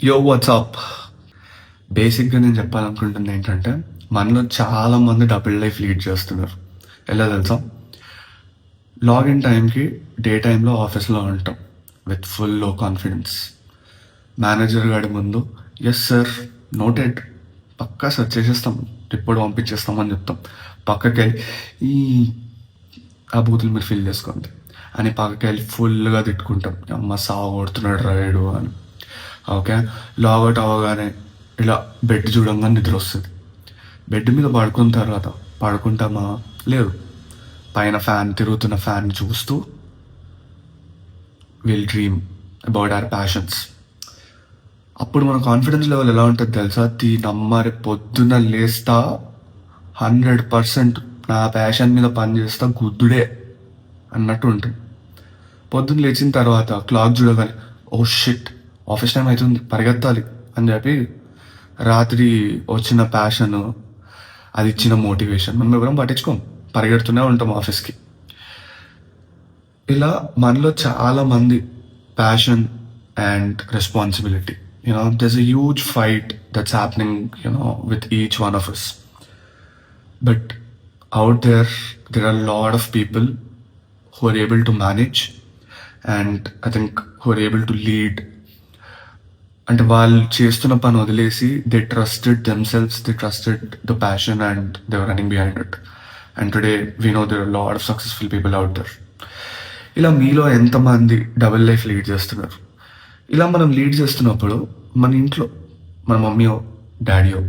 యో వాట్సాప్. బేసిక్గా నేను చెప్పాలనుకుంటుంది ఏంటంటే, మనలో చాలా మంది డబుల్ లైఫ్ లీడ్ చేస్తున్నారు. ఎలా తెలుసా? లాగిన్ టైంకి డే టైంలో ఆఫీస్లో ఉంటాం విత్ ఫుల్ లో కాన్ఫిడెన్స్. మేనేజర్ గారి ముందు ఎస్ సార్, నోటెడ్, పక్కా సెర్చ్ చేసేస్తాం, రిపోర్ట్ పంపించేస్తామని చెప్తాం. పక్కకి వెళ్ళి ఈ ఆ బూతులు మీరు ఫిల్ చేసుకోండి అని పక్కకి వెళ్ళి ఫుల్గా తిట్టుకుంటాం. అమ్మ సాగు కొడుతున్నాడు రైడు అని. ఓకే, లాగౌట్ అవ్వగానే ఇలా బెడ్ చూడంగానే నిద్ర వస్తుంది. బెడ్ మీద పడుకున్న తర్వాత పడుకుంటామా? లేదు, పైన ఫ్యాన్ తిరుగుతున్న ఫ్యాన్ చూస్తూ will dream about our passions. అప్పుడు మన కాన్ఫిడెన్స్ లెవెల్ ఎలా ఉంటుంది తెలుసా? నమ్మరి పొద్దున్న లేస్తా 100% నా ప్యాషన్ మీద పని చేస్తా, గుద్దుడే అన్నట్టు ఉంటుంది. పొద్దున్న లేచిన తర్వాత క్లాక్ చూడగానే ఓ షిట్, ఆఫీస్ టైం అవుతుంది, పరిగెత్తాలి అని చెప్పి రాత్రి వచ్చిన ప్యాషన్, అది ఇచ్చిన మోటివేషన్ మనం ఎవరం పట్టించుకోం, పరిగెడుతూనే ఉంటాం ఆఫీస్కి. ఇలా మనలో చాలా మంది passion and responsibility, there's a huge fight that's happening, with each one of us. But out there are a lot of people who are able to manage, and I think who are able to lead. అంటే వాళ్ళు చేస్తున్న పని వదిలేసి they trusted themselves, they trusted the passion and they were running behind it. And today we know there are lot of successful people out there. ఇలా మీలో ఎంతమంది double life lead చేస్తున్నారు? ఇలా మనం లీడ్ చేస్తున్నప్పుడు మన ఇంట్లో మన మమ్మీయో, డాడీయో,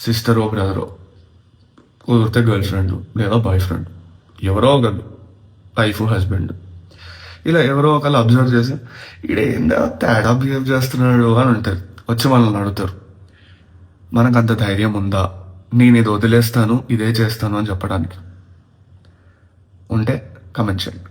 సిస్టరో, బ్రదరో, కుదిరితే గర్ల్ ఫ్రెండ్ లేదా బాయ్ ఫ్రెండ్, ఎవరో ఒకరు, వైఫ్, హస్బెండ్, ఇలా ఎవరో ఒకళ్ళు అబ్జర్వ్ చేసి ఈడేందా తేడా బిహేవ్ చేస్తున్నాడు అని అంటారు. వచ్చి మనల్ని అడుగుతారు, మనకు అంత ధైర్యం ఉందా నేను ఇది వదిలేస్తాను, ఇదే చేస్తాను అని చెప్పడానికి? ఉంటే కమెంట్ చేయండి.